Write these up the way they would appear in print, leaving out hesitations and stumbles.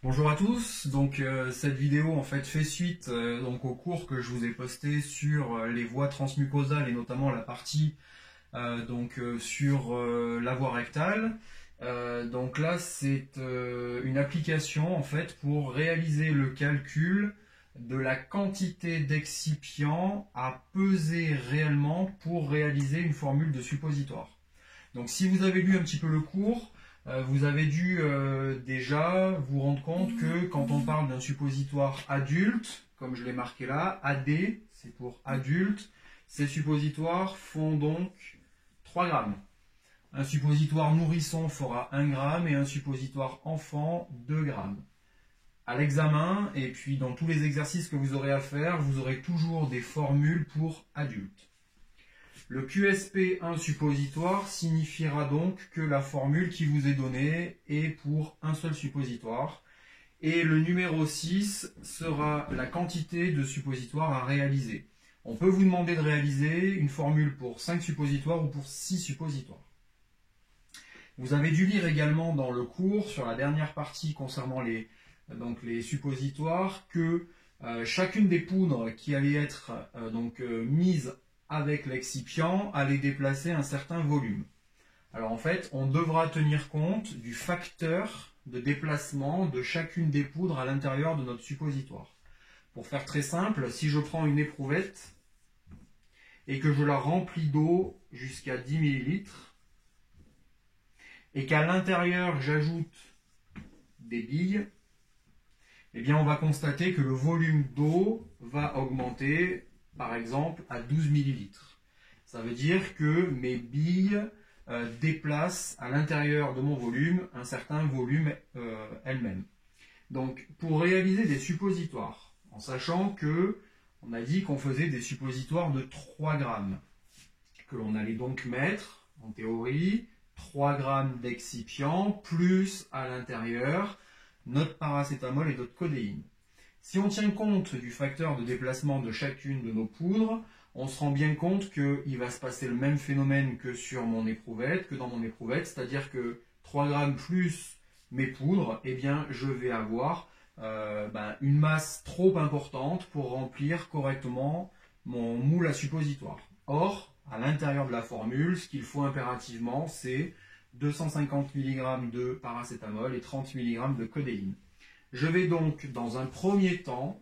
Bonjour à tous, cette vidéo en fait fait suite au cours que je vous ai posté sur les voies transmucosales et notamment la partie sur la voie rectale. Donc là c'est une application en fait pour réaliser le calcul de la quantité d'excipient à peser réellement pour réaliser une formule de suppositoire. Donc si vous avez lu un petit peu le cours, vous avez dû déjà vous rendre compte que quand on parle d'un suppositoire adulte, comme je l'ai marqué là, AD, c'est pour adulte, ces suppositoires font donc 3 grammes. Un suppositoire nourrisson fera 1 gramme et un suppositoire enfant 2 grammes. À l'examen, et puis dans tous les exercices que vous aurez à faire, vous aurez toujours des formules pour adultes. Le QSP1 suppositoire signifiera donc que la formule qui vous est donnée est pour un seul suppositoire. Et le numéro 6 sera la quantité de suppositoires à réaliser. On peut vous demander de réaliser une formule pour 5 suppositoires ou pour 6 suppositoires. Vous avez dû lire également dans le cours, sur la dernière partie concernant les suppositoires, que chacune des poudres qui allaient être mises avec l'excipient allait déplacer un certain volume. Alors en fait, on devra tenir compte du facteur de déplacement de chacune des poudres à l'intérieur de notre suppositoire. Pour faire très simple, si je prends une éprouvette et que je la remplis d'eau jusqu'à 10 ml et qu'à l'intérieur j'ajoute des billes, eh bien on va constater que le volume d'eau va augmenter par exemple à 12 ml. Ça veut dire que mes billes déplacent à l'intérieur de mon volume un certain volume elles-mêmes. Donc pour réaliser des suppositoires, en sachant que on a dit qu'on faisait des suppositoires de 3 grammes, que l'on allait donc mettre, en théorie, 3 grammes d'excipient plus à l'intérieur notre paracétamol et notre codéine. Si on tient compte du facteur de déplacement de chacune de nos poudres, on se rend bien compte qu'il va se passer le même phénomène que sur mon éprouvette, que dans mon éprouvette, c'est-à-dire que 3 grammes plus mes poudres, eh bien je vais avoir une masse trop importante pour remplir correctement mon moule à suppositoire. Or, à l'intérieur de la formule, ce qu'il faut impérativement, c'est 250 mg de paracétamol et 30 mg de codéine. Je vais donc, dans un premier temps,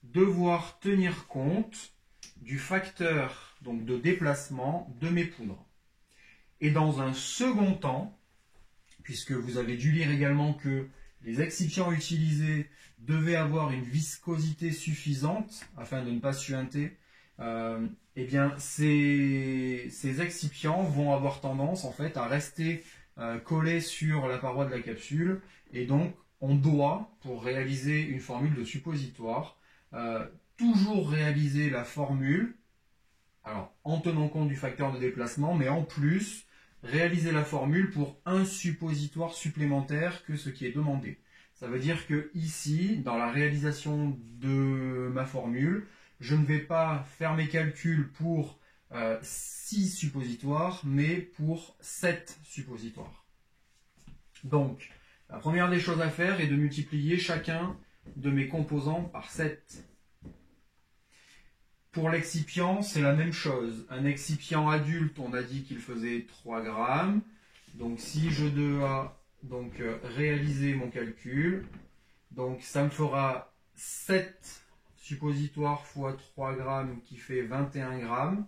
devoir tenir compte du facteur de déplacement de mes poudres. Et dans un second temps, puisque vous avez dû lire également que les excipients utilisés devaient avoir une viscosité suffisante afin de ne pas suinter, eh bien ces excipients vont avoir tendance en fait à rester collés sur la paroi de la capsule, et donc on doit, pour réaliser une formule de suppositoire, toujours réaliser la formule, alors en tenant compte du facteur de déplacement, mais en plus réaliser la formule pour un suppositoire supplémentaire que ce qui est demandé. Ça veut dire que ici, dans la réalisation de ma formule, je ne vais pas faire mes calculs pour 6 suppositoires, mais pour 7 suppositoires. Donc, la première des choses à faire est de multiplier chacun de mes composants par 7. Pour l'excipient, c'est la même chose. Un excipient adulte, on a dit qu'il faisait 3 grammes. Donc si je dois réaliser mon calcul, donc ça me fera 7 suppositoires fois 3 grammes qui fait 21 grammes.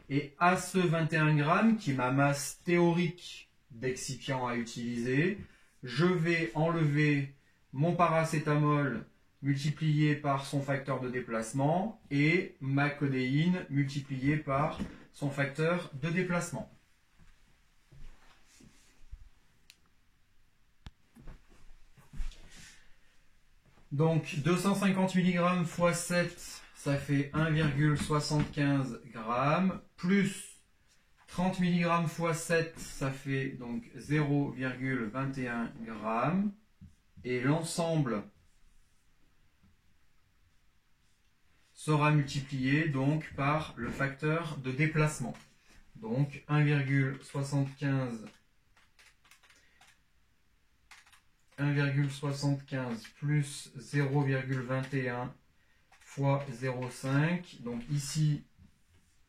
Et à ce 21 grammes, qui est ma masse théorique d'excipient à utiliser, je vais enlever mon paracétamol multiplié par son facteur de déplacement et ma codéine multipliée par son facteur de déplacement. Donc 250 mg fois 7, ça fait 1,75 g, plus 30 mg fois 7, ça fait donc 0,21 g, et l'ensemble sera multiplié donc par le facteur de déplacement. Donc 1,75 1,75 plus 0,21 fois 0,5. Donc ici,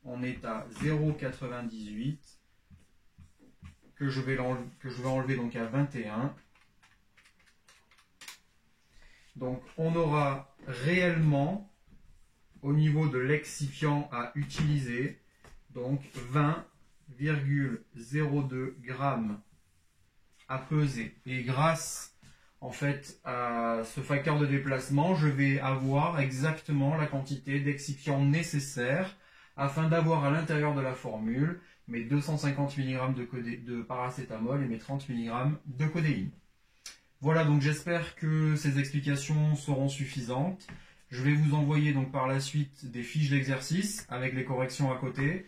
on est à 0,98 que je vais enlever donc à 21. Donc on aura réellement, au niveau de l'excipient à utiliser, donc 20,02 grammes à peser. Et grâce en fait à ce facteur de déplacement, je vais avoir exactement la quantité d'excipient nécessaire afin d'avoir à l'intérieur de la formule mes 250 mg de paracétamol et mes 30 mg de codéine. Voilà, donc j'espère que ces explications seront suffisantes. Je vais vous envoyer donc par la suite des fiches d'exercice avec les corrections à côté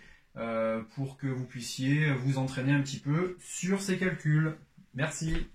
pour que vous puissiez vous entraîner un petit peu sur ces calculs. Merci.